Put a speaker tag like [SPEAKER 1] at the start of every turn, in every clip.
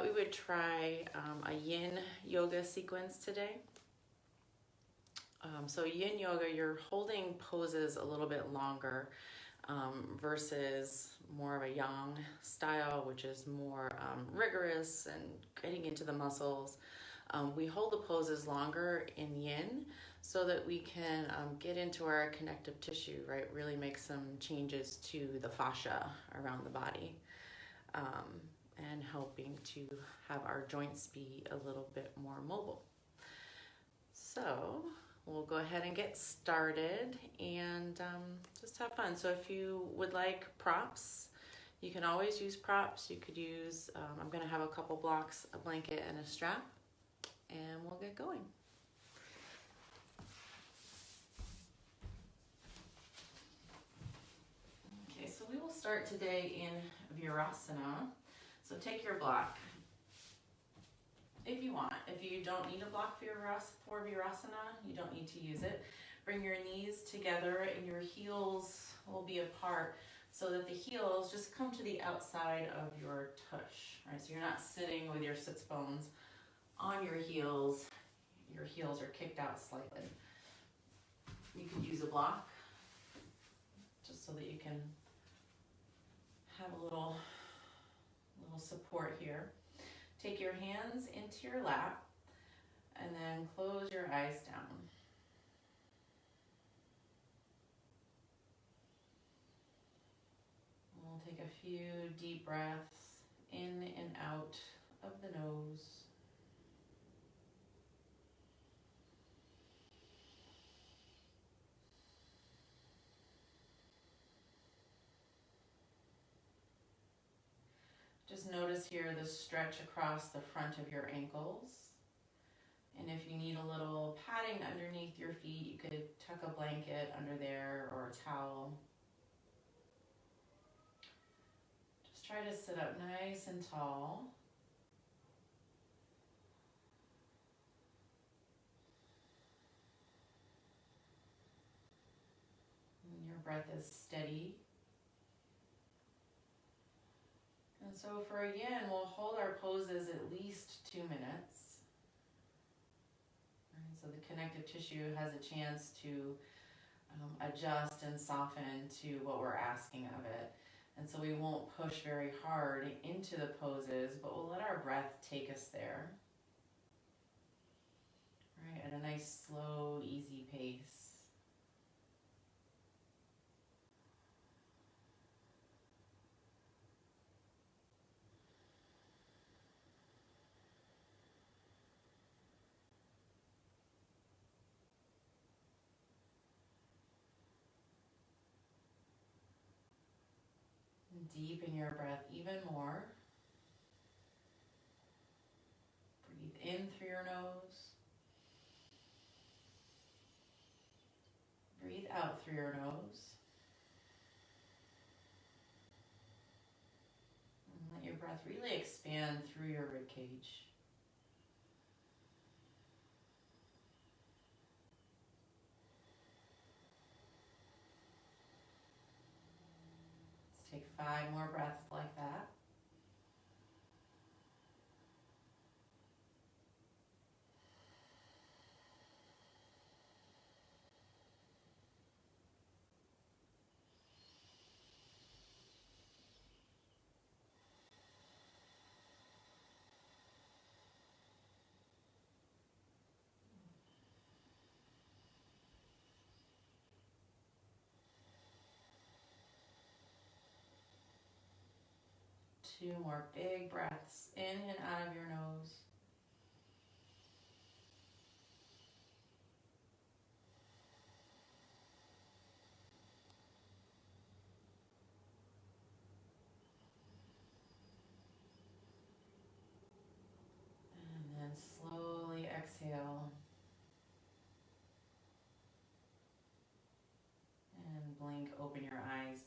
[SPEAKER 1] We would try a Yin Yoga sequence today. So Yin Yoga, you're holding poses a little bit longer versus more of a Yang style, which is more rigorous and getting into the muscles. We hold the poses longer in Yin so that we can get into our connective tissue, right? Really make some changes to the fascia around the body. And helping to have our joints be a little bit more mobile. So we'll go ahead and get started and just have fun. So if you would like props, you can always use props. You could use, I'm going to have a couple blocks, a blanket and a strap, and we'll get going. Okay, so we will start today in Virasana. So take your block, if you want. If you don't need a block for Virasana, you don't need to use it. Bring your knees together and your heels will be apart so that the heels just come to the outside of your tush, right? So you're not sitting with your sits bones on your heels. Your heels are kicked out slightly. You could use a block just so that you can have a little support here. Take your hands into your lap and then close your eyes down. We'll take a few deep breaths in and out of the nose. Just notice here the stretch across the front of your ankles. And if you need a little padding underneath your feet, you could tuck a blanket under there or a towel. Just try to sit up nice and tall. And your breath is steady. And so for Yin, we'll hold our poses at least 2 minutes. Right, so the connective tissue has a chance to adjust and soften to what we're asking of it. And so we won't push very hard into the poses, but we'll let our breath take us there. Right, at a nice, slow, easy pace. Deepen your breath even more. Breathe in through your nose. Breathe out through your nose. And let your breath really expand through your rib cage. Take 5 more breaths like that. Two more big breaths in and out of your nose. And then slowly exhale. And blink, open your eyes.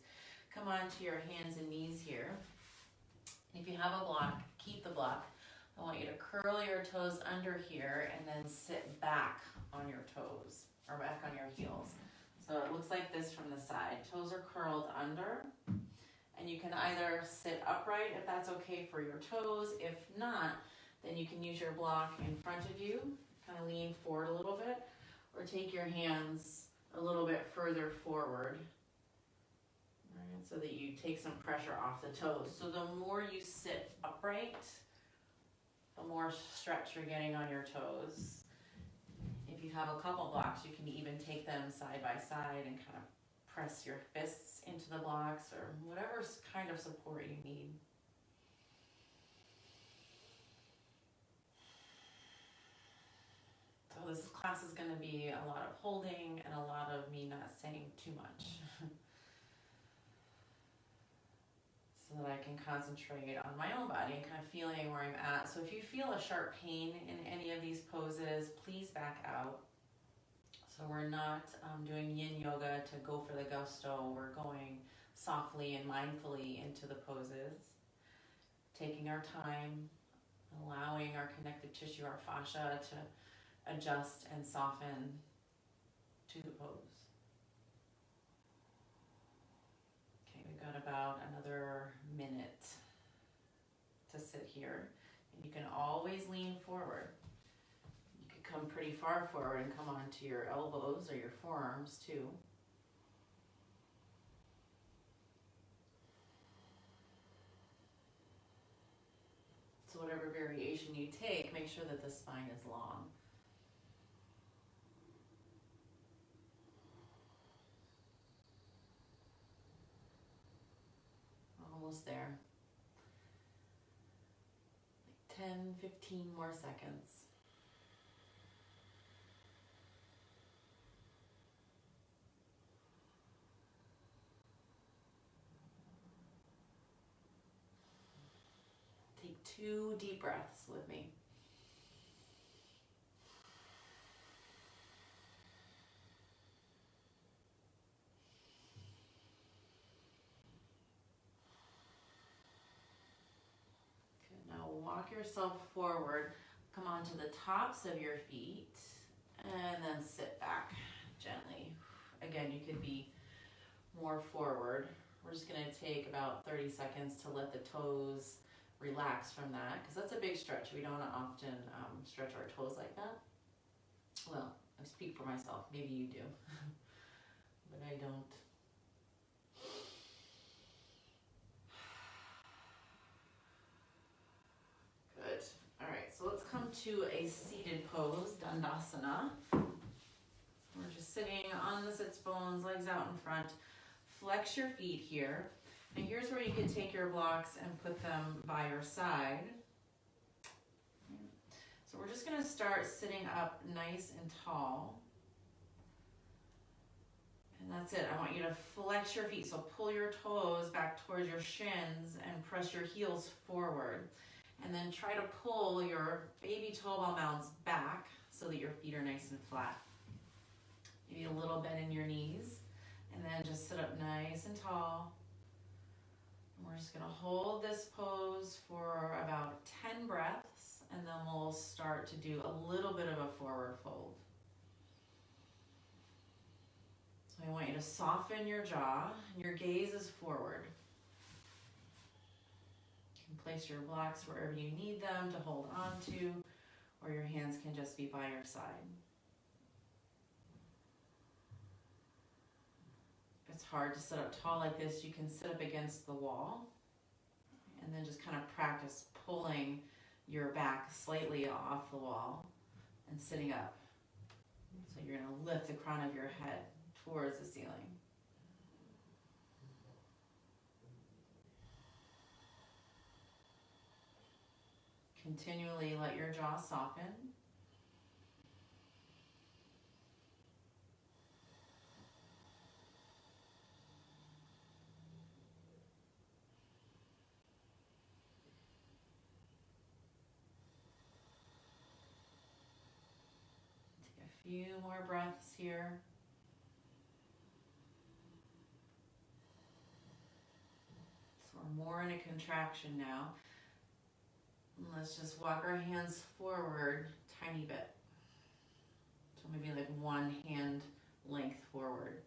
[SPEAKER 1] Come onto your hands and knees here. If you have a block, keep the block. I want you to curl your toes under here and then sit back on your toes or back on your heels. So it looks like this from the side. Toes are curled under And you can either sit upright if that's okay for your toes. If not, then you can use your block in front of you, kind of lean forward a little bit, or take your hands a little bit further forward, right, so that you take some pressure off the toes. So the more you sit upright, the more stretch you're getting on your toes. If you have a couple blocks, you can even take them side by side and kind of press your fists into the blocks or whatever kind of support you need. So this class is going to be a lot of holding and a lot of me not saying too much. So that I can concentrate on my own body and kind of feeling where I'm at. So if you feel a sharp pain in any of these poses, please back out. So we're not doing yin yoga to go for the gusto. We're going softly and mindfully into the poses, taking our time, allowing our connective tissue, our fascia, to adjust and soften to the pose. Okay, we've got about another minute to sit here. And you can always lean forward. You could come pretty far forward and come onto your elbows or your forearms too. So whatever variation you take, make sure that the spine is long. Almost there. Like 10, 15 more seconds. Take 2 deep breaths with me. Walk yourself forward, come onto the tops of your feet, and then sit back gently. Again, you could be more forward. We're just going to take about 30 seconds to let the toes relax from that, because that's a big stretch. We don't often stretch our toes like that. Well, I speak for myself. Maybe you do, but I don't. Good. All right, so let's come to a seated pose, Dandasana. We're just sitting on the sits bones, legs out in front. Flex your feet here. And here's where you can take your blocks and put them by your side. So we're just going to start sitting up nice and tall. And that's it. I want you to flex your feet. So pull your toes back towards your shins and press your heels forward. And then try to pull your baby toe ball mounds back so that your feet are nice and flat. Maybe a little bend in your knees. And then just sit up nice and tall. And we're just going to hold this pose for about 10 breaths. And then we'll start to do a little bit of a forward fold. So I want you to soften your jaw. And your gaze is forward. Place your blocks wherever you need them to hold on to, or your hands can just be by your side. If it's hard to sit up tall like this, you can sit up against the wall and then just kind of practice pulling your back slightly off the wall and sitting up. So you're going to lift the crown of your head towards the ceiling. Continually let your jaw soften. Take a few more breaths here. So we're more in a contraction now. And let's just walk our hands forward a tiny bit. So maybe like one hand length forward.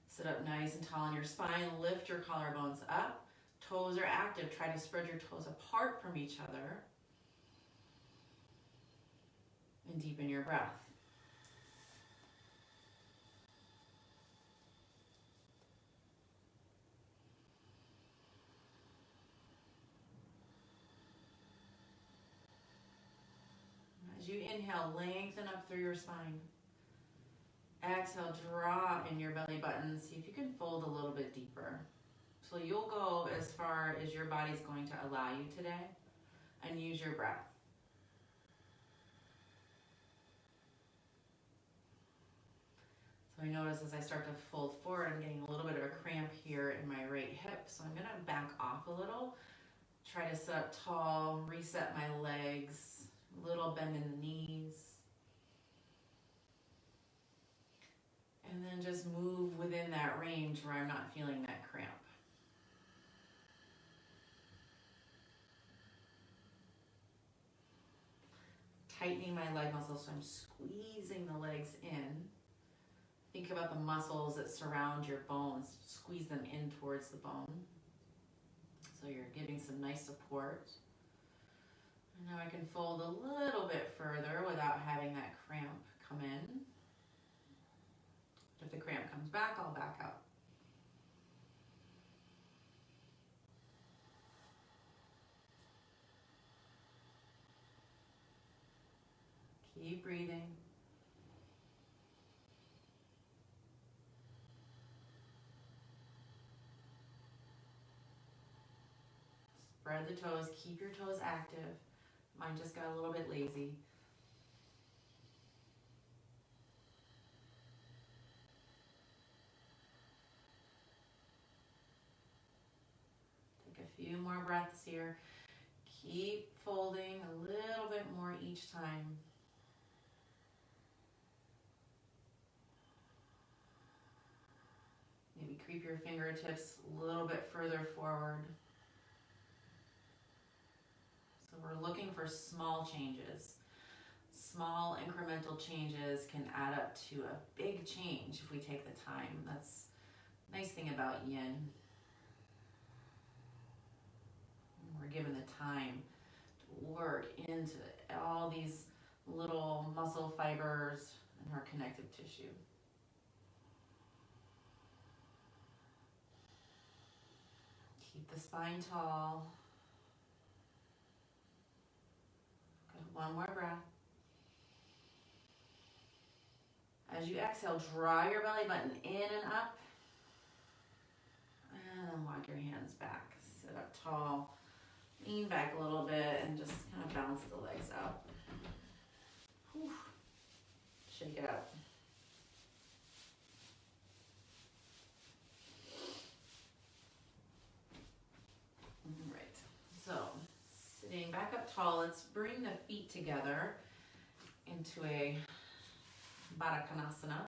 [SPEAKER 1] Sit up nice and tall on your spine. Lift your collarbones up. toes are active, try to spread your toes apart from each other. And deepen your breath. As you inhale, lengthen up through your spine. Exhale, draw in your belly button. See if you can fold a little bit deeper. So you'll go as far as your body's going to allow you today, and use your breath. So I notice as I start to fold forward, I'm getting a little bit of a cramp here in my right hip. So I'm gonna back off a little, try to sit up tall, reset my legs, a little bend in the knees. And then just move within that range where I'm not feeling that cramp. Tightening my leg muscles, so I'm squeezing the legs in. Think about the muscles that surround your bones. Squeeze them in towards the bone. So you're giving some nice support. And now I can fold a little bit further without having that cramp come in. If the cramp comes back, I'll back out. Keep breathing. Spread the toes, keep your toes active. Mine just got a little bit lazy. Take a few more breaths here. Keep folding a little bit more each time. Maybe creep your fingertips a little bit further forward. So we're looking for small changes. Small incremental changes can add up to a big change if we take the time. That's the nice thing about Yin. We're given the time to work into all these little muscle fibers and our connective tissue. Keep the spine tall. Good. One more breath. As you exhale, draw your belly button in and up. And then walk your hands back. Sit up tall. Lean back a little bit and just kind of bounce the legs out. Whew. Shake it out. All right. So, sitting back up tall, let's bring the feet together into a Baddha Konasana.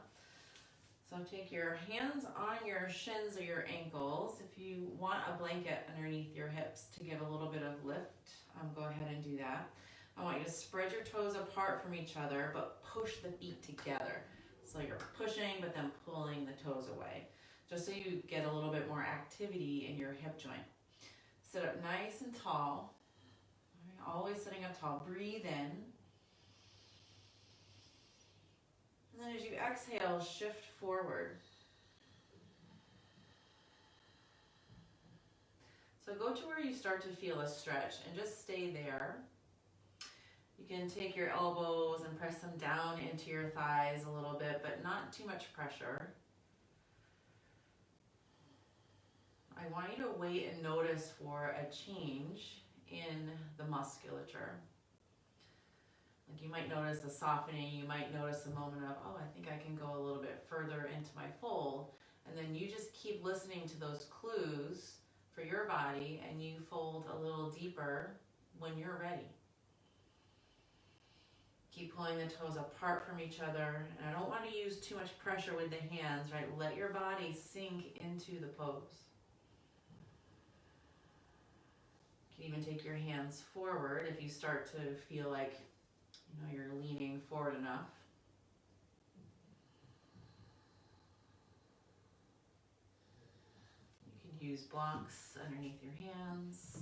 [SPEAKER 1] So take your hands on your shins or your ankles. If you want a blanket underneath your hips to give a little bit of lift, go ahead and do that. I want you to spread your toes apart from each other, but push the feet together. So you're pushing, but then pulling the toes away, just so you get a little bit more activity in your hip joint. Sit up nice and tall. Always sitting up tall. Breathe in. And then as you exhale, shift forward. So go to where you start to feel a stretch and just stay there. You can take your elbows and press them down into your thighs a little bit, but not too much pressure. I want you to wait and notice for a change in the musculature. Like you might notice a softening, you might notice a moment of, oh, I think I can go a little bit further into my fold. And then you just keep listening to those clues for your body and you fold a little deeper when you're ready. Keep pulling the toes apart from each other. And I don't want to use too much pressure with the hands, right? Let your body sink into the pose. You can even take your hands forward if you start to feel like you're leaning forward enough. You can Use blocks underneath your hands.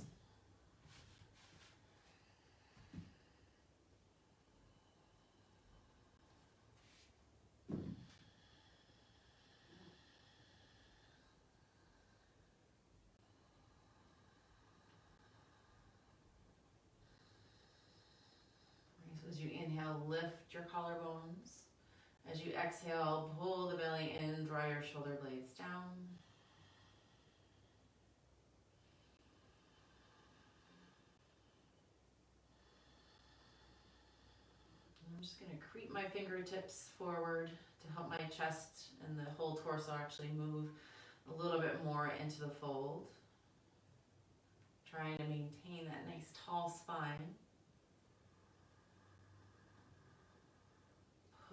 [SPEAKER 1] So as you inhale, lift your collarbones. As you exhale, pull the belly in, draw your shoulder blades down. I'm just going to creep my fingertips forward to help my chest and the whole torso actually move a little bit more into the fold. Trying to maintain that nice tall spine.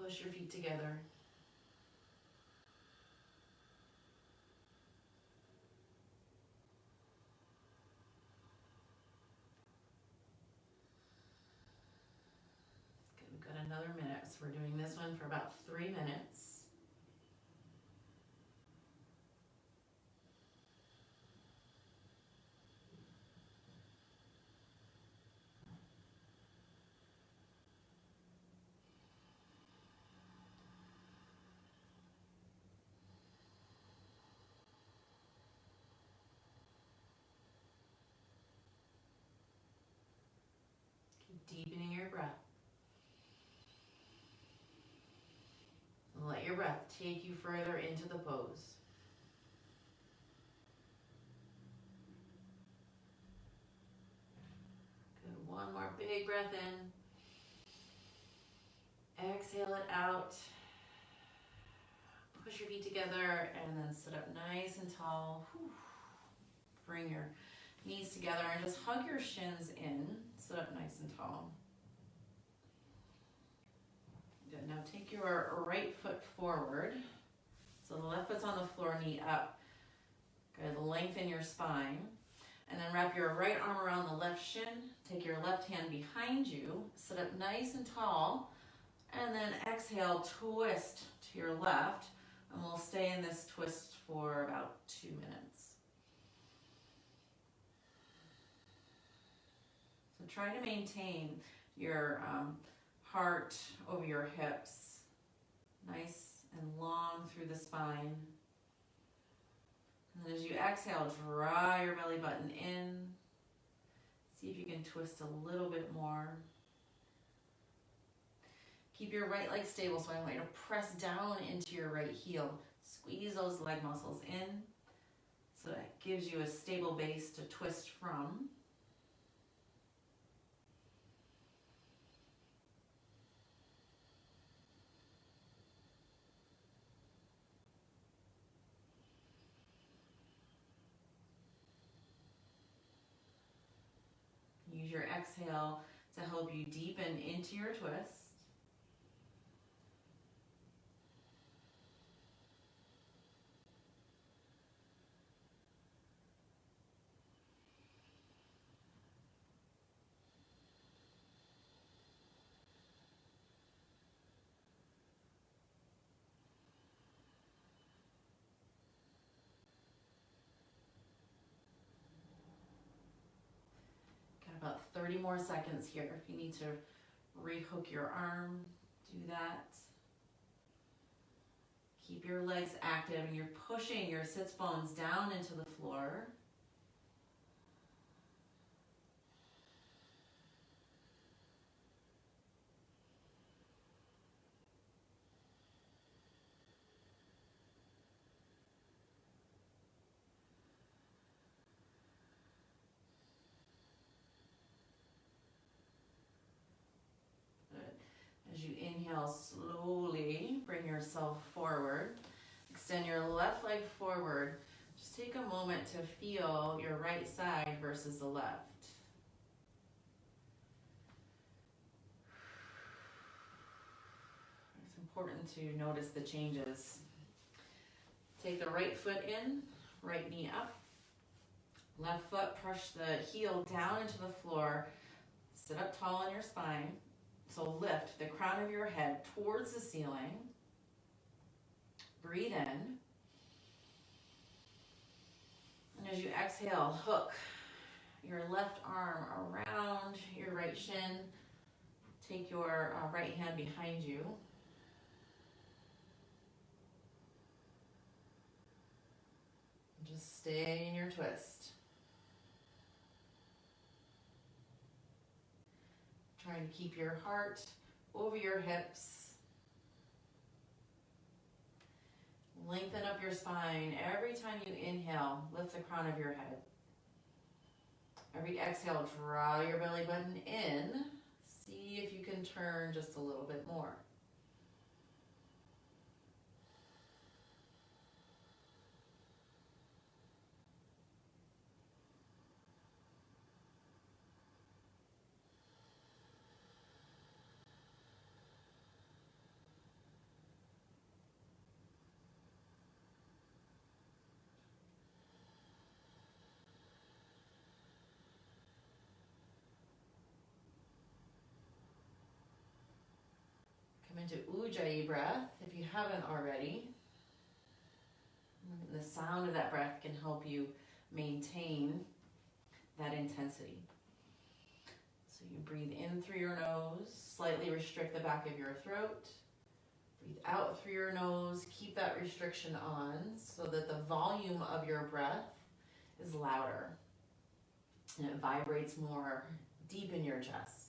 [SPEAKER 1] Push your feet together. Good, we've got another minute, so we're doing this one for about 3 minutes. Deepening your breath. And let your breath take you further into the pose. Good. One more big breath in. Exhale it out. Push your feet together and then sit up nice and tall. Whew. Bring your knees together and just hug your shins in. Sit up nice and tall. Good. Now take your right foot forward. So the left foot's on the floor, knee up. Good. Lengthen your spine. And then wrap your right arm around the left shin. Take your left hand behind you. Sit up nice and tall. And then exhale, twist to your left. And we'll stay in this twist for about 2 minutes. So try to maintain your heart over your hips, nice and long through the spine. And then as you exhale, draw your belly button in. See if you can twist a little bit more. Keep your right leg stable, so I want you to press down into your right heel. Squeeze those leg muscles in so that gives you a stable base to twist from. Use your exhale to help you deepen into your twist. About 30 more seconds here. If you need to rehook your arm, do that. Keep your legs active and you're pushing your sits bones down into the floor. As you inhale, slowly bring yourself forward. Extend your left leg forward. Just take a moment to feel your right side versus the left. It's important to notice the changes. Take the right foot in, right knee up. Left foot, push the heel down into the floor. Sit up tall on your spine. So lift the crown of your head towards the ceiling. Breathe in. As you exhale, hook your left arm around your right shin. Take your right hand behind you. Just stay in your twist. Trying to keep your heart over your hips. Lengthen up your spine. Every time you inhale, lift the crown of your head. Every exhale, draw your belly button in. See if you can turn just a little bit more. Come into Ujjayi breath if you haven't already. The sound of that breath can help you maintain that intensity. So you breathe in through your nose, slightly restrict the back of your throat. Breathe out through your nose, keep that restriction on so that the volume of your breath is louder and it vibrates more deep in your chest.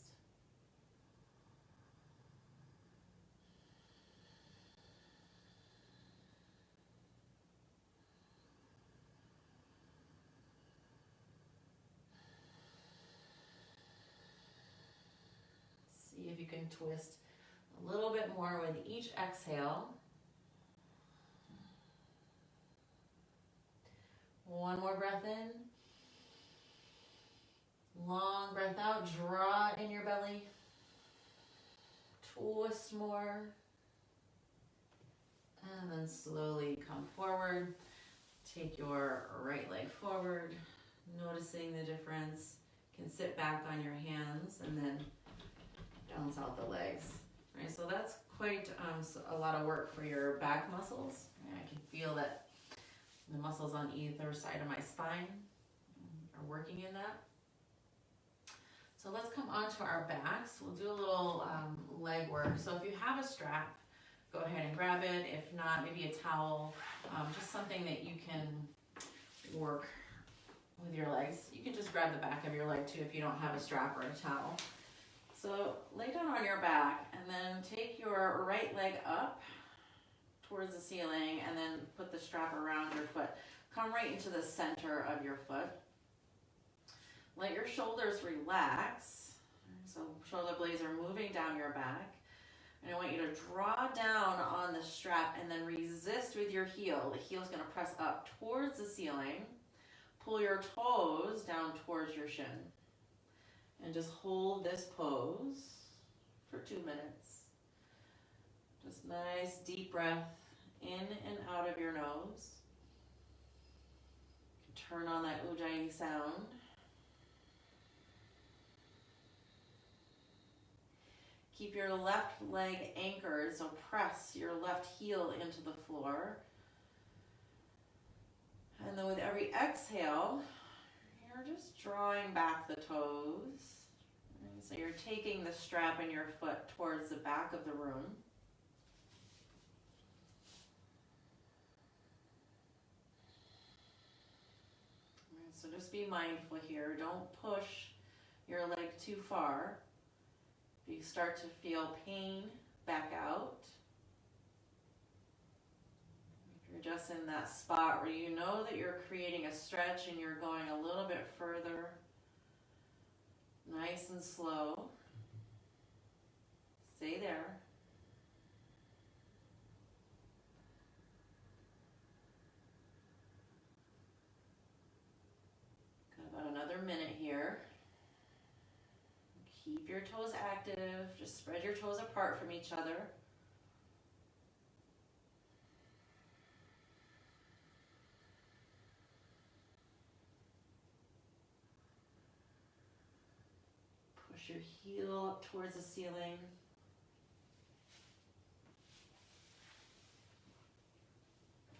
[SPEAKER 1] See if you can twist a little bit more with each exhale. One more breath in. Long breath out. Draw in your belly. Twist more. And then slowly come forward. Take your right leg forward. Noticing the difference. You can sit back on your hands and then balance out the legs. Right, so that's quite a lot of work for your back muscles. I can feel that the muscles on either side of my spine are working in that. So let's come onto our backs. We'll do a little leg work. So if you have a strap, go ahead and grab it. If not, maybe a towel, just something that you can work with your legs. You can just grab the back of your leg too if you don't have a strap or a towel. So lay down on your back and then take your right leg up towards the ceiling and then put the strap around your foot. Come right into the center of your foot. Let your shoulders relax. So shoulder blades are moving down your back. And I want you to draw down on the strap and then resist with your heel. The heel is going to press up towards the ceiling. Pull your toes down towards your shin. And just hold this pose for 2 minutes. Just nice deep breath in and out of your nose. Turn on that Ujjayi sound. Keep your left leg anchored, so press your left heel into the floor. And then with every exhale, you're just drawing back the toes. And so you're taking the strap in your foot towards the back of the room. So just be mindful here. Don't push your leg too far. If you start to feel pain, back out. If you're just in that spot where you know that you're creating a stretch and you're going a little bit further, nice and slow. Stay there. Got about another minute here. Keep your toes active. Just spread your toes apart from each other. Push your heel up towards the ceiling.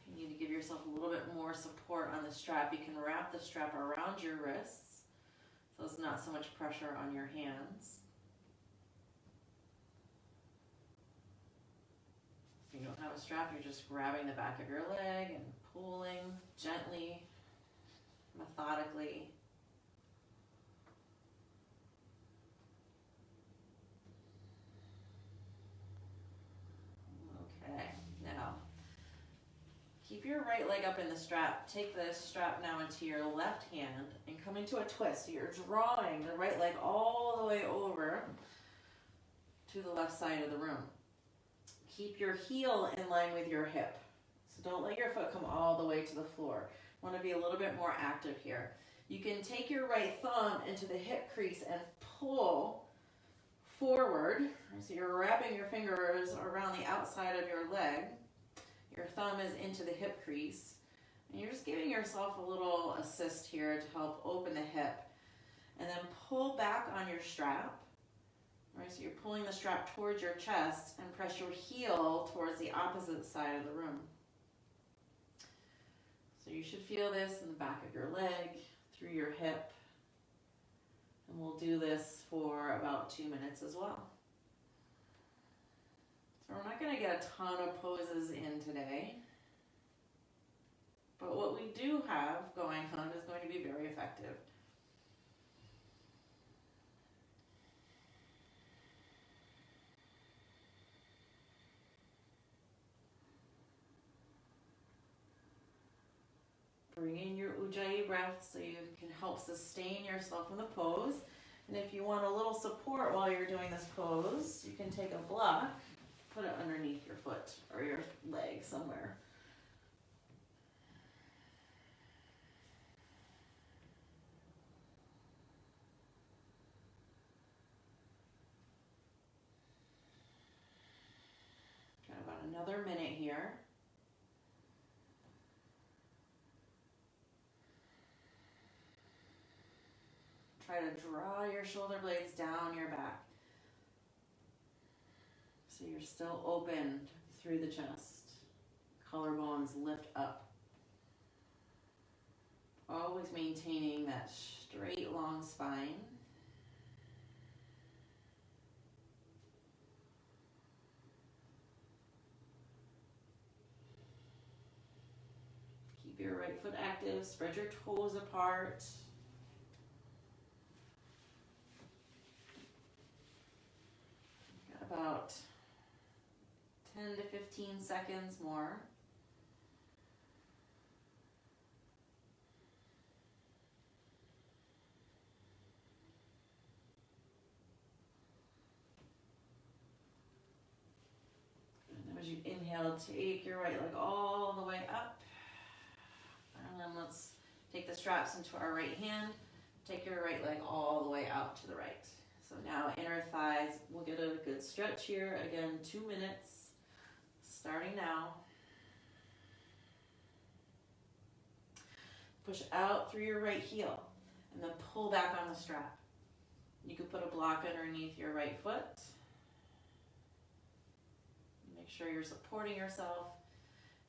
[SPEAKER 1] Continue to give yourself a little bit more support on the strap, you can wrap the strap around your wrists so it's not so much pressure on your hands. If you don't have a strap, you're just grabbing the back of your leg and pulling gently, methodically. Okay, now keep your right leg up in the strap. Take the strap now into your left hand and come into a twist. So you're drawing the right leg all the way over to the left side of the room. Keep your heel in line with your hip. So don't let your foot come all the way to the floor. Want to be a little bit more active here. You can take your right thumb into the hip crease and pull forward. So you're wrapping your fingers around the outside of your leg. Your thumb is into the hip crease. And you're just giving yourself a little assist here to help open the hip. And then pull back on your strap. Right, so you're pulling the strap towards your chest and press your heel towards the opposite side of the room. So you should feel this in the back of your leg, through your hip. And we'll do this for about 2 minutes as well. So we're not going to get a ton of poses in today. But what we do have going on is going to be very effective. Bring in your Ujjayi breath so you can help sustain yourself in the pose. And if you want a little support while you're doing this pose, you can take a block, put it underneath your foot or your leg somewhere. Got about another minute here. Try to draw your shoulder blades down your back. So you're still open through the chest. Collarbones lift up. Always maintaining that straight, long spine. Keep your right foot active. Spread your toes apart. About 10 to 15 seconds more. And as you inhale, take your right leg all the way up. And then let's take the straps into our right hand. Take your right leg all the way out to the right. So now inner thighs, we'll get a good stretch here. Again, 2 minutes, starting now. Push out through your right heel and then pull back on the strap. You could put a block underneath your right foot. Make sure you're supporting yourself.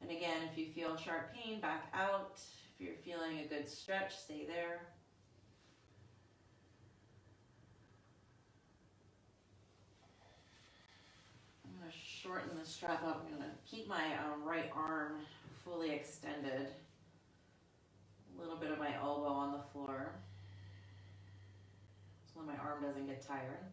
[SPEAKER 1] And again, if you feel sharp pain, back out. If you're feeling a good stretch, stay there. Shorten the strap up. I'm going to keep my right arm fully extended. A little bit of my elbow on the floor so my arm doesn't get tired.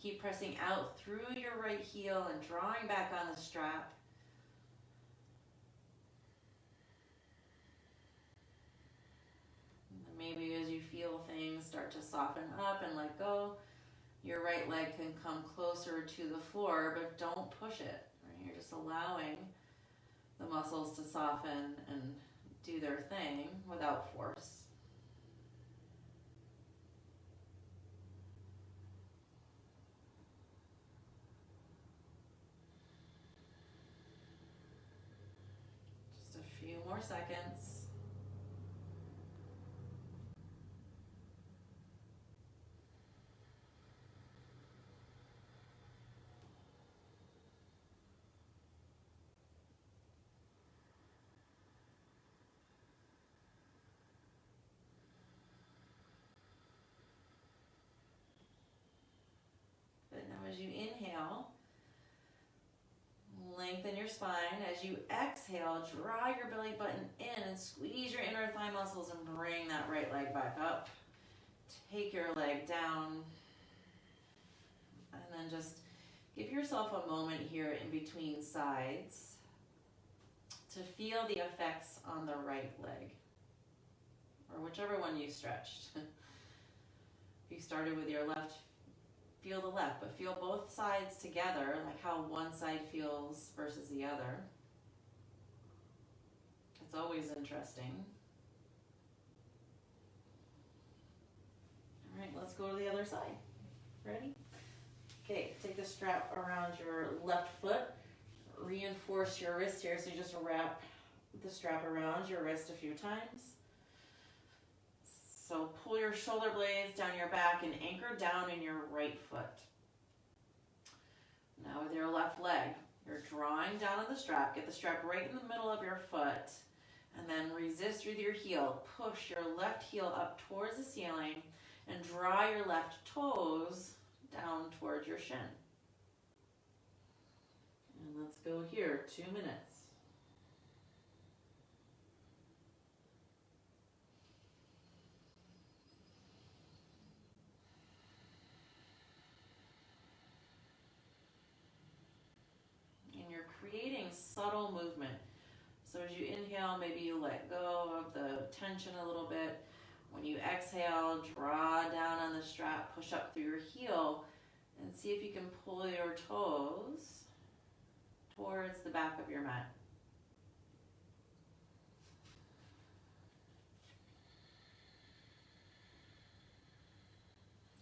[SPEAKER 1] Keep pressing out through your right heel and drawing back on the strap. Maybe as you feel things start to soften up and let go, your right leg can come closer to the floor, but don't push it. Right? You're just allowing the muscles to soften and do their thing without force. Just a few more seconds. as you inhale, lengthen your spine. As you exhale, draw your belly button in and squeeze your inner thigh muscles and bring that right leg back up. Take your leg down. And then just give yourself a moment here in between sides to feel the effects on the right leg, or whichever one you stretched. If you started with your left, feel the left, but feel both sides together, like how one side feels versus the other. It's always interesting. All right, let's go to the other side. Ready? Okay, take the strap around your left foot. Reinforce your wrist here, so you just wrap the strap around your wrist a few times. So pull your shoulder blades down your back and anchor down in your right foot. Now with your left leg, you're drawing down on the strap. Get the strap right in the middle of your foot, and then resist with your heel. Push your left heel up towards the ceiling and draw your left toes down towards your shin. And let's go here, 2 minutes. And you're creating subtle movement. So as you inhale, maybe you let go of the tension a little bit. When you exhale, draw down on the strap, push up through your heel, and see if you can pull your toes towards the back of your mat.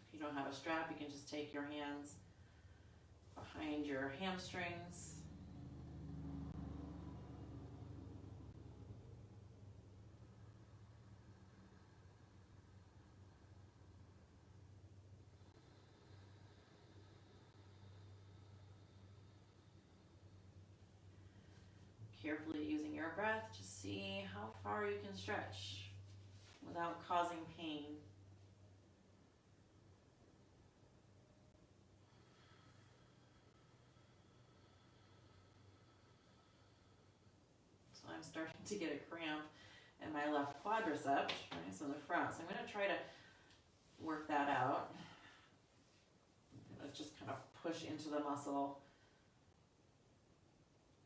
[SPEAKER 1] If you don't have a strap, you can just take your hands behind your hamstrings. Carefully using your breath to see how far you can stretch without causing pain. So I'm starting to get a cramp in my left quadricep, right? So the front. So I'm going to try to work that out. I'm going to just kind of push into the muscle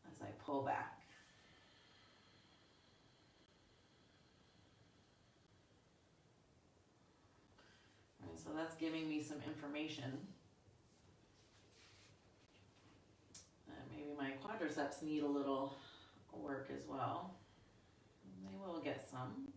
[SPEAKER 1] as I pull back. So that's giving me some information. Maybe my quadriceps need a little work as well. They will get some.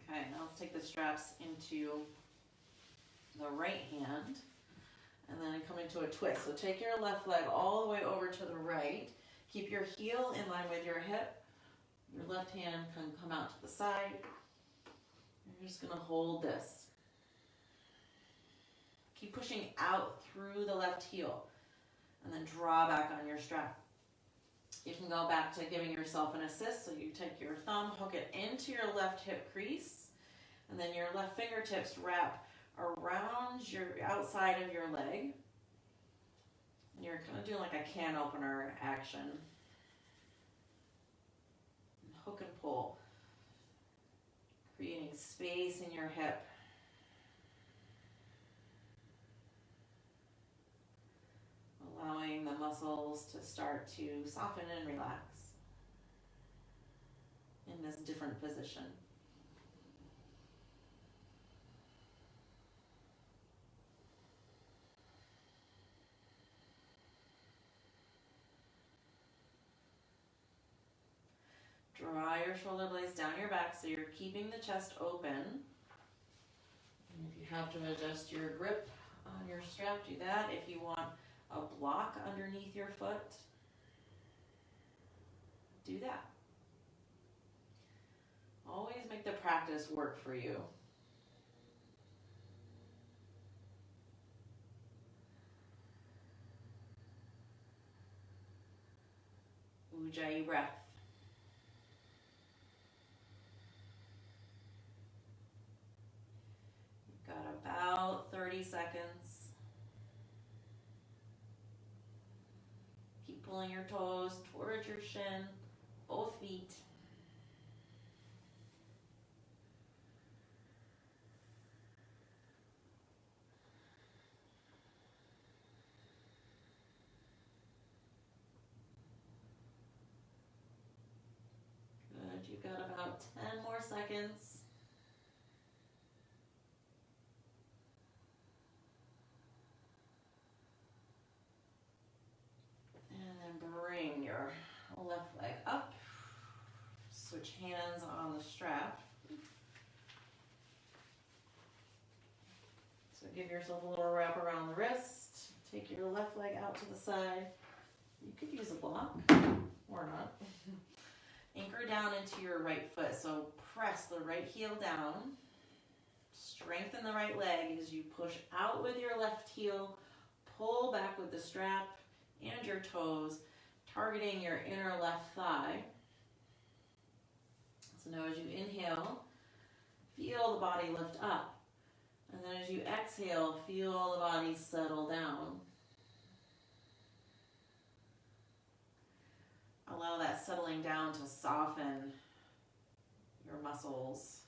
[SPEAKER 1] Okay, now let's take the straps into the right hand, and then come into a twist. So take your left leg all the way over to the right. Keep your heel in line with your hip. Your left hand can come out to the side. You're just going to hold this. Keep pushing out through the left heel, and then draw back on your strap. You can go back to giving yourself an assist. So you take your thumb, hook it into your left hip crease, and then your left fingertips wrap around your outside of your leg. And you're kind of doing like a can opener action. And hook and pull, creating space in your hip. Allowing the muscles to start to soften and relax in this different position. Draw your shoulder blades down your back so you're keeping the chest open. And if you have to adjust your grip on your strap, do that. If you want a block underneath your foot, do that. Always make the practice work for you. Ujjayi breath. You've got about 30 seconds. Keep pulling your toes towards your shin, both feet. Good, you've got about 10 more seconds. Bring your left leg up. Switch hands on the strap. So give yourself a little wrap around the wrist. Take your left leg out to the side. You could use a block or not. Anchor down into your right foot. So press the right heel down. Strengthen the right leg as you push out with your left heel. Pull back with the strap and your toes, targeting your inner left thigh. So now as you inhale, feel the body lift up. And then as you exhale, feel the body settle down. Allow that settling down to soften your muscles,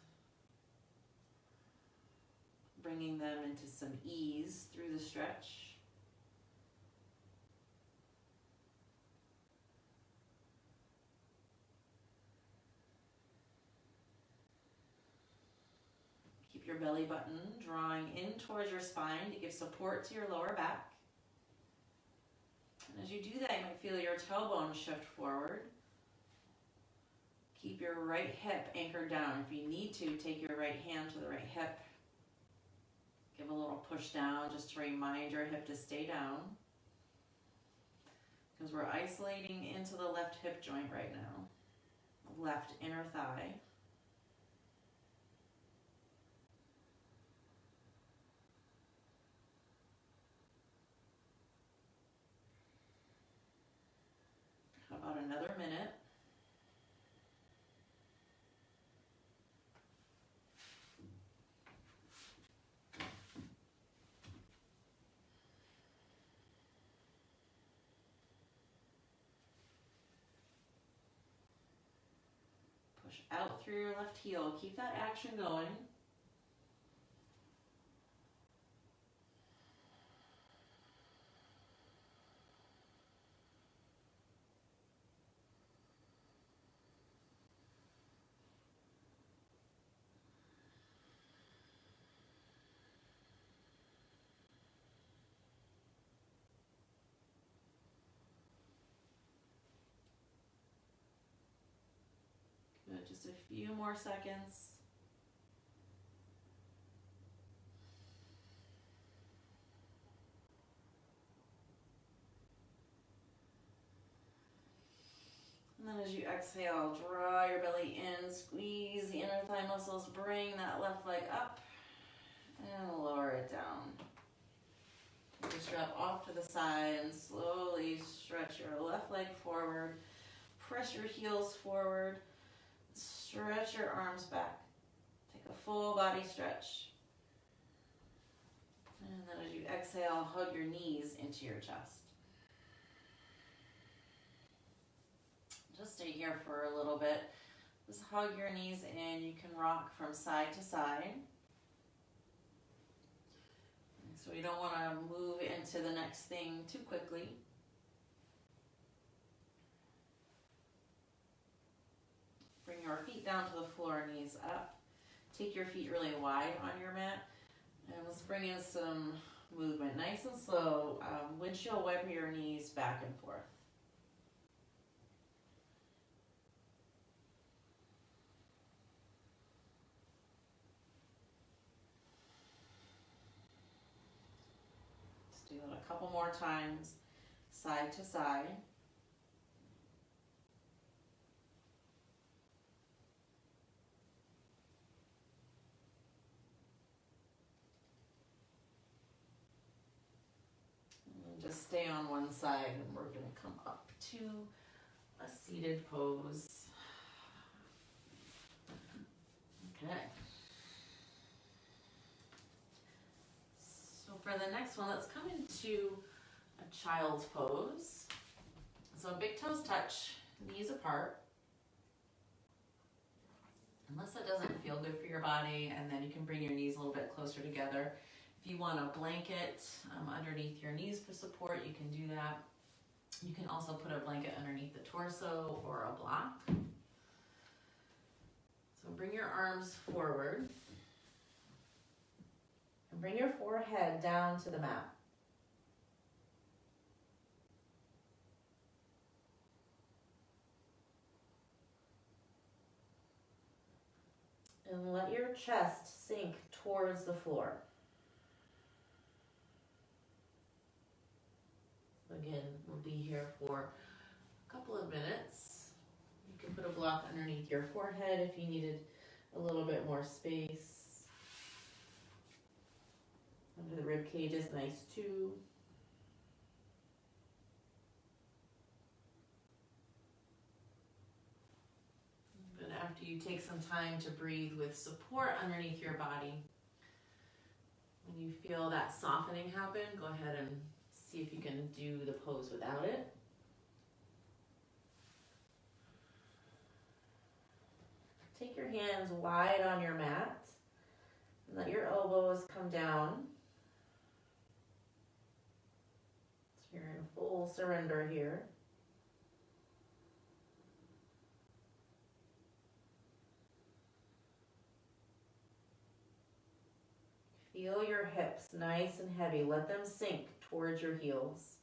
[SPEAKER 1] bringing them into some ease through the stretch. Keep your belly button drawing in towards your spine to give support to your lower back. And as you do that, you might feel your tailbone shift forward. Keep your right hip anchored down. If you need to, take your right hand to the right hip. Give a little push down just to remind your hip to stay down. Because we're isolating into the left hip joint right now. Left inner thigh. How about another minute? Push out through your left heel. Keep that action going. Good, just a few more seconds. And then as you exhale, draw your belly in, squeeze the inner thigh muscles, bring that left leg up, and lower it down. Take your strap off to the side and slowly stretch your left leg forward. Press your heels forward. Stretch your arms back. Take a full body stretch. And then as you exhale, hug your knees into your chest. Just stay here for a little bit. Just hug your knees in. You can rock from side to side. So we don't want to move into the next thing too quickly. Bring your feet down to the floor, knees up. Take your feet really wide on your mat. And let's bring in some movement. Nice and slow. Windshield wiper your knees back and forth. Just do it a couple more times, side to side. Just stay on one side, and we're going to come up to a seated pose. Okay. So for the next one, let's come into a child's pose. So big toes touch, knees apart. Unless that doesn't feel good for your body, and then you can bring your knees a little bit closer together. If you want a blanket underneath your knees for support, you can do that. You can also put a blanket underneath the torso or a block. So bring your arms forward and bring your forehead down to the mat. And let your chest sink towards the floor. So again, we'll be here for a couple of minutes. You can put a block underneath your forehead if you needed a little bit more space. Under the rib cage is nice too. But after you take some time to breathe with support underneath your body, when you feel that softening happen, go ahead and see if you can do the pose without it. Take your hands wide on your mat and let your elbows come down. So you're in full surrender here. Feel your hips nice and heavy. Let them sink towards your heels.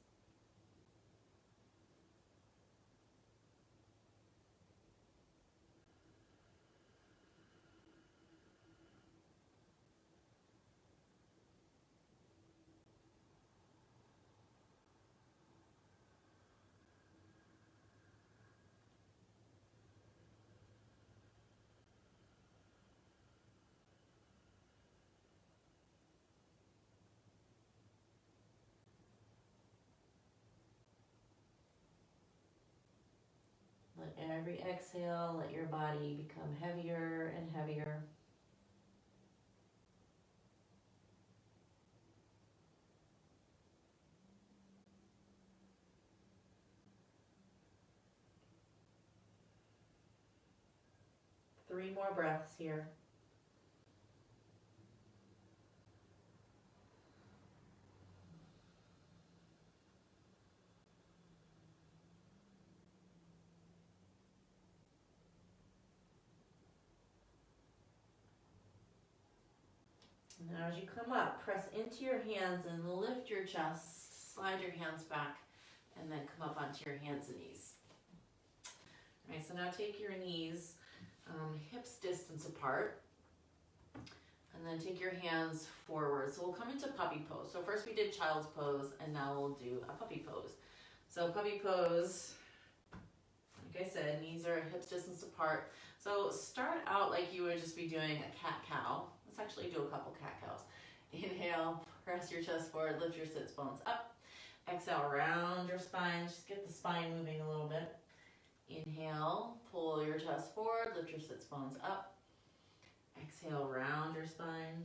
[SPEAKER 1] Let every exhale, let your body become heavier and heavier. Three more breaths here. Now as you come up, press into your hands and lift your chest, slide your hands back, and then come up onto your hands and knees. All right, so now take your knees hips distance apart, and then take your hands forward. So we'll come into puppy pose. So first we did child's pose, and now we'll do a puppy pose. So puppy pose, like I said, knees are hips distance apart. So start out like you would just be doing a cat-cow. Let's actually do a couple cat-cows. Inhale, press your chest forward, lift your sits bones up. Exhale, round your spine, just get the spine moving a little bit. Inhale, pull your chest forward, lift your sits bones up. Exhale, round your spine.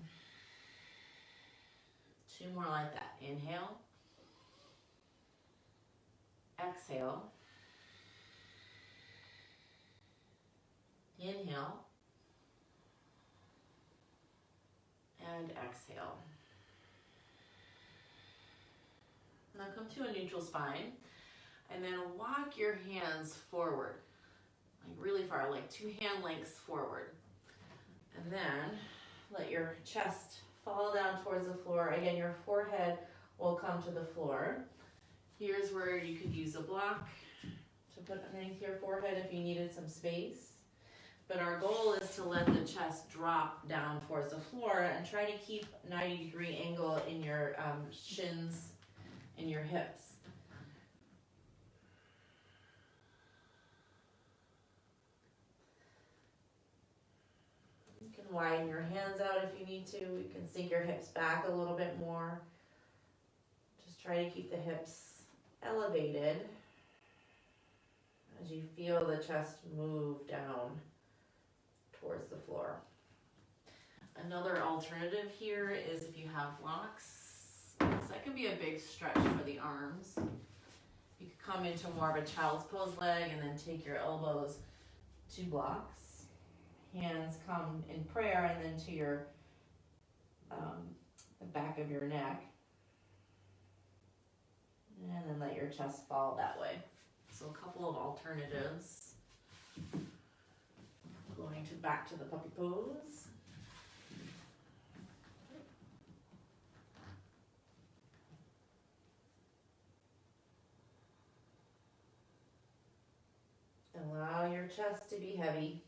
[SPEAKER 1] Two more like that. Inhale. Exhale. Inhale. And exhale. Now come to a neutral spine. And then walk your hands forward, like really far, like 2 hand lengths forward. And then let your chest fall down towards the floor. Again, your forehead will come to the floor. Here's where you could use a block to put underneath your forehead if you needed some space. But our goal is to let the chest drop down towards the floor and try to keep 90-degree angle in your shins and your hips. You can widen your hands out if you need to. You can sink your hips back a little bit more. Just try to keep the hips elevated as you feel the chest move down towards the floor. Another alternative here is if you have blocks, so that can be a big stretch for the arms. You could come into more of a child's pose leg and then take your elbows to blocks. Hands come in prayer and then to your the back of your neck. And then let your chest fall that way. So a couple of alternatives. Going back to the puppy pose. Allow your chest to be heavy.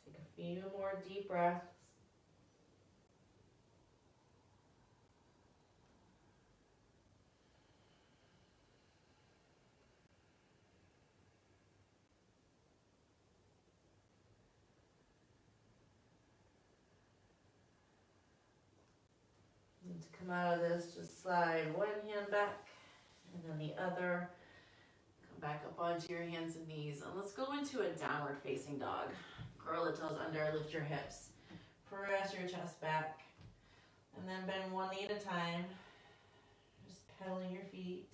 [SPEAKER 1] Take a few more deep breaths. And to come out of this, just slide one hand back and then the other. Come back up onto your hands and knees. And let's go into a downward facing dog. Curl the toes under, lift your hips. Press your chest back. And then bend one knee at a time. Just pedaling your feet.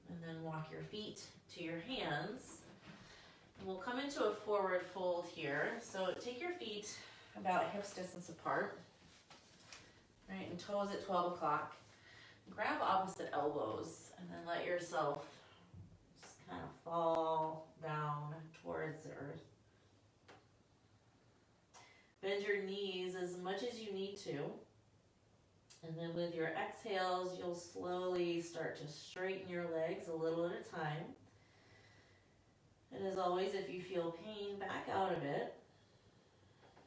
[SPEAKER 1] And then walk your feet to your hands. And we'll come into a forward fold here. So take your feet about hips distance apart. Right, and toes at 12 o'clock. Grab opposite elbows and then let yourself just kind of fall down towards the earth. Bend your knees as much as you need to. And then with your exhales, you'll slowly start to straighten your legs a little at a time. And as always, if you feel pain, back out of it.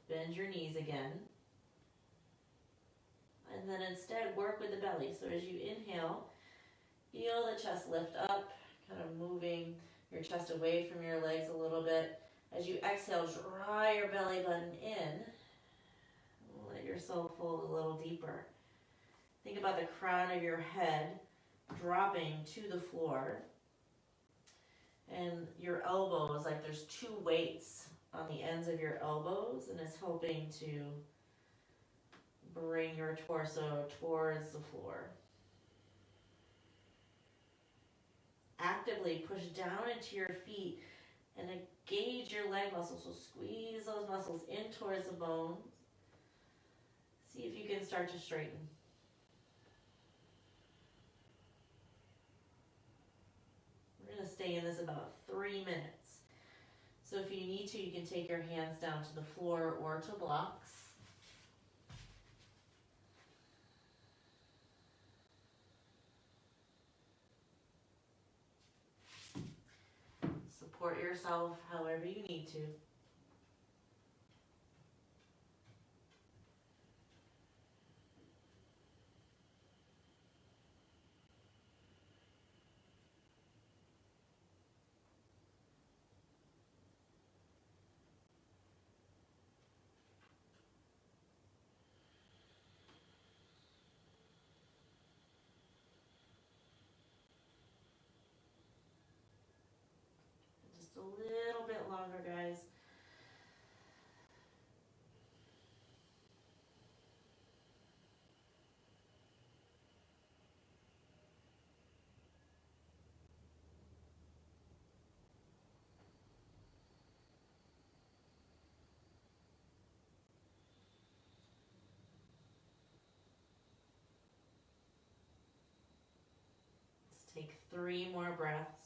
[SPEAKER 1] Bend your knees again. And then instead, work with the belly. So as you inhale, feel the chest lift up, kind of moving your chest away from your legs a little bit. As you exhale, draw your belly button in. Let yourself fold a little deeper. Think about the crown of your head dropping to the floor. And your elbows, like there's two weights on the ends of your elbows, and it's helping to bring your torso towards the floor. Actively push down into your feet and engage your leg muscles. So squeeze those muscles in towards the bones. See if you can start to straighten. We're going to stay in this about 3 minutes. So if you need to, you can take your hands down to the floor or to blocks. Support yourself however you need to. Just a little bit longer, guys. Let's take 3 more breaths.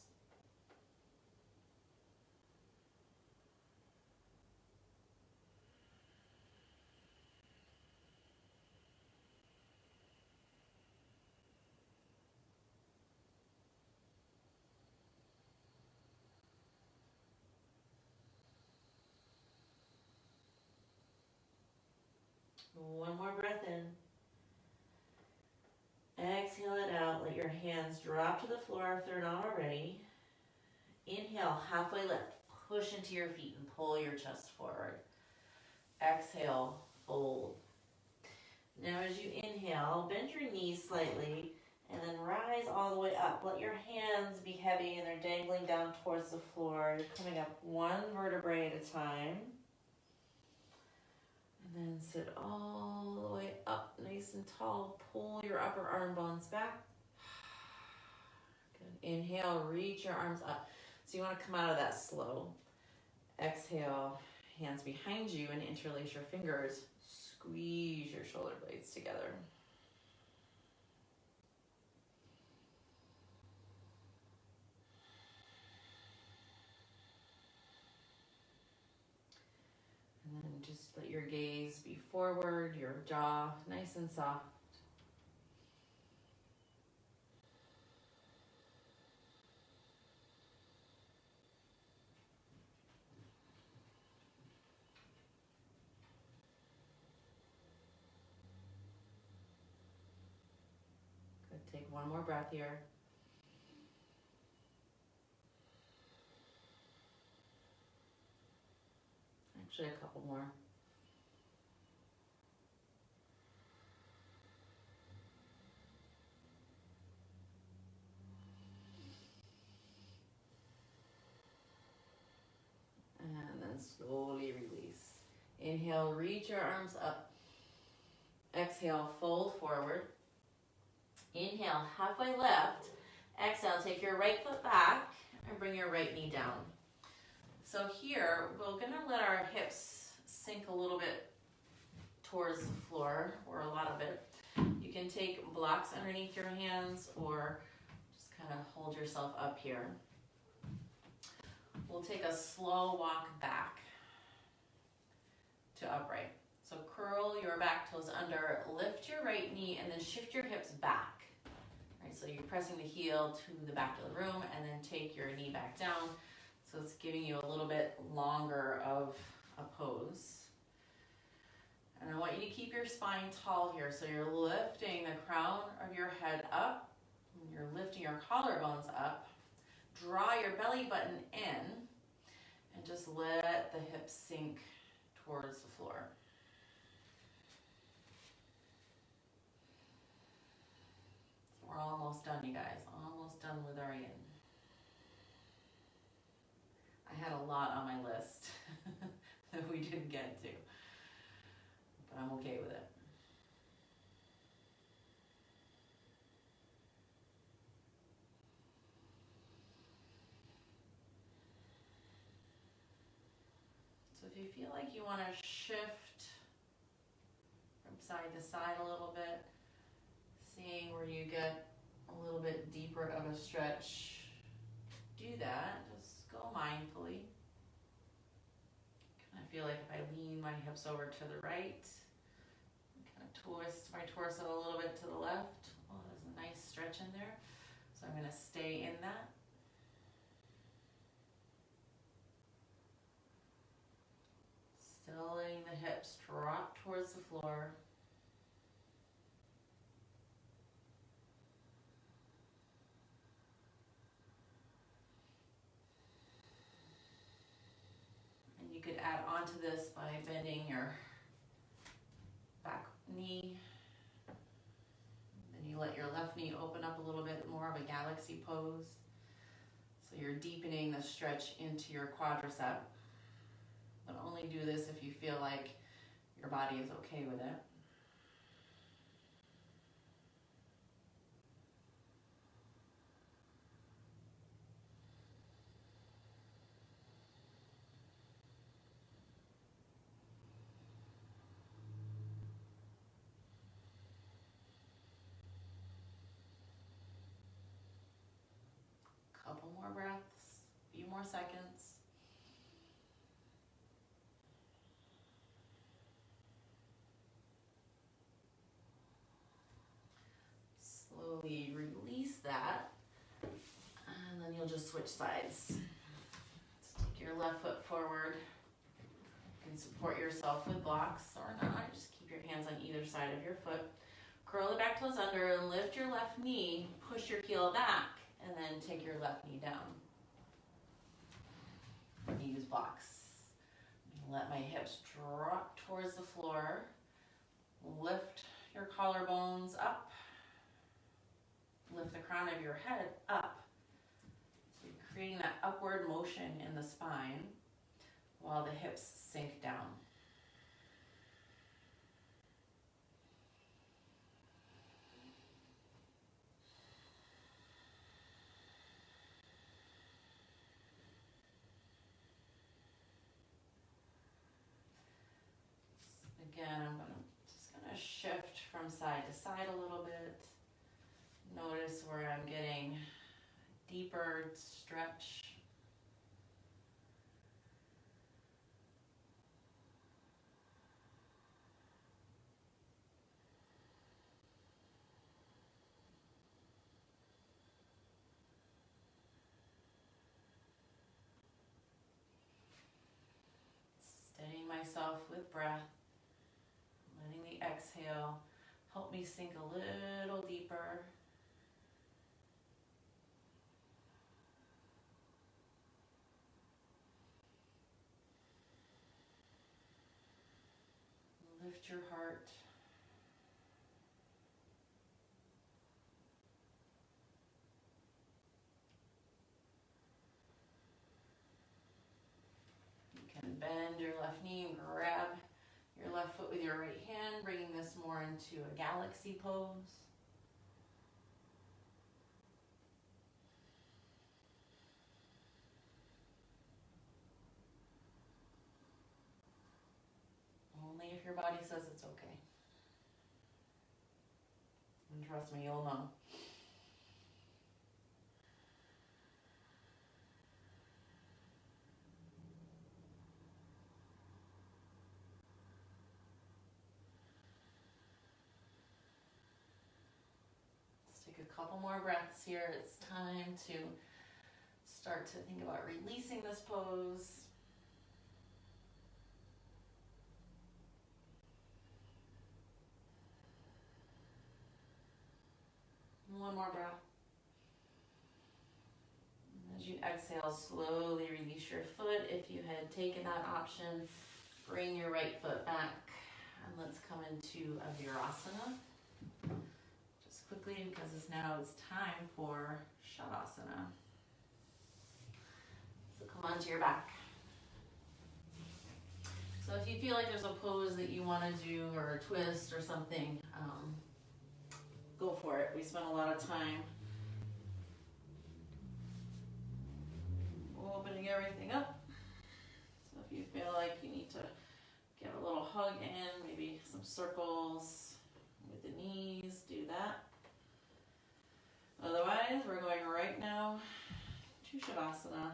[SPEAKER 2] One more breath in. Exhale it out. Let your hands drop to the floor if they're not already. Inhale, halfway lift. Push into your feet and pull your chest forward. Exhale, fold. Now as you inhale, bend your knees slightly and then rise all the way up. Let your hands be heavy and they're dangling down towards the floor. You're coming up one vertebrae at a time. And then sit all the way up, nice and tall. Pull your upper arm bones back. Good. Inhale, reach your arms up. So you want to come out of that slow. Exhale, hands behind you and interlace your fingers. Squeeze your shoulder blades together. And then just let your gaze be forward, your jaw nice and soft. Good. Take one more breath here. Actually, a couple more. And then slowly release. Inhale, reach your arms up. Exhale, fold forward. Inhale, halfway left. Exhale, take your right foot back and bring your right knee down. So here, we're gonna let our hips sink a little bit towards the floor, or a lot of it. You can take blocks underneath your hands or just kind of hold yourself up here. We'll take a slow walk back to upright. So curl your back toes under, lift your right knee, and then shift your hips back. Right, so you're pressing the heel to the back of the room, and then take your knee back down. So it's giving you a little bit longer of a pose. And I want you to keep your spine tall here. So you're lifting the crown of your head up, and you're lifting your collarbones up. Draw your belly button in, and just let the hips sink towards the floor. We're almost done, you guys. Almost done with our yin. I had a lot on my list that we didn't get to, but I'm okay with it. So if you feel like you want to shift from side to side a little bit, seeing where you get a little bit deeper of a stretch, do that. Just go mindfully. Kind of feel like if I lean my hips over to the right, kind of twist my torso a little bit to the left. Oh, there's a nice stretch in there. So I'm going to stay in that. Still letting the hips drop towards the floor. And you could add on to this by bending your back knee. Then you let your left knee open up a little bit, more of a galaxy pose. So you're deepening the stretch into your quadricep. But only do this if you feel like your body is okay with it. Couple more breaths, a few more seconds. Slowly release that, and then you'll just switch sides. So take your left foot forward. You can support yourself with blocks or not, just keep your hands on either side of your foot. Curl the back toes under and lift your left knee, push your heel back, and then take your left knee down. Use blocks. Let my hips drop towards the floor. Lift your collarbones up. Lift the crown of your head up. So you're creating that upward motion in the spine while the hips sink down. Again, I'm just gonna shift from side to side a little bit. Notice where I'm getting deeper stretch. Steadying myself with breath. Letting the exhale help me sink a little deeper. Lift your heart. You can bend your left knee and grab your left foot with your right hand, bringing this more into a galaxy pose. Only if your body says it's okay. And trust me, you'll know. Let's take a couple more breaths here. It's time to start to think about releasing this pose. One more breath. As you exhale, slowly release your foot. If you had taken that option, bring your right foot back. And let's come into a Virasana. Just quickly, because now it's time for Shavasana. So come onto your back. So if you feel like there's a pose that you want to do or a twist or something, go for it. We spent a lot of time opening everything up. So if you feel like you need to get a little hug in, maybe some circles with the knees, do that. Otherwise, we're going right now to Shavasana.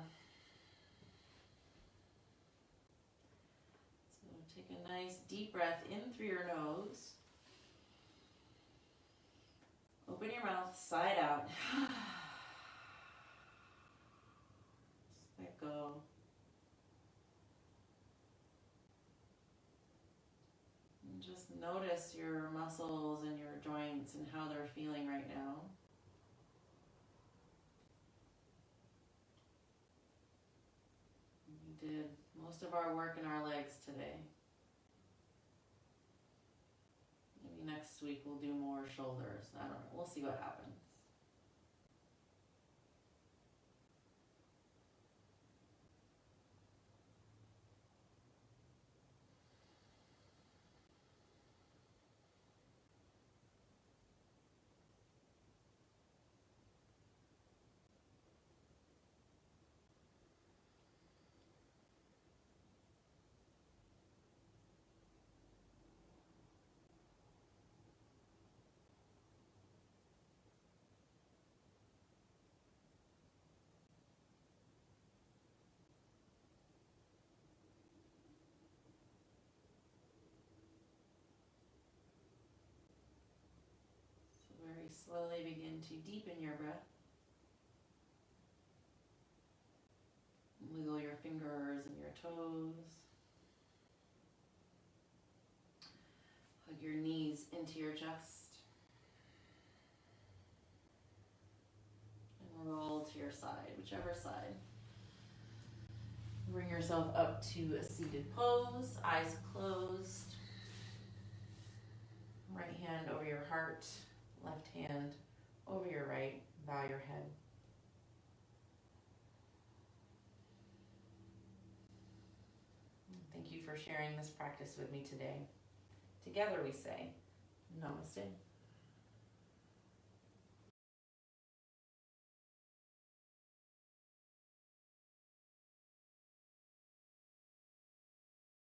[SPEAKER 2] So take a nice deep breath in through your nose. Open your mouth, side out. Just let go. And just notice your muscles and your joints and how they're feeling right now. We did most of our work in our legs today. Maybe next week we'll do more shoulders. I don't know. We'll see what happens. Very slowly begin to deepen your breath. Wiggle your fingers and your toes. Hug release into your chest. And roll to your side, whichever side. Bring yourself up to a seated pose, eyes closed. Right hand over your heart, left hand over your right, bow your head. Thank you for sharing this practice with me today. Together we say, Namaste.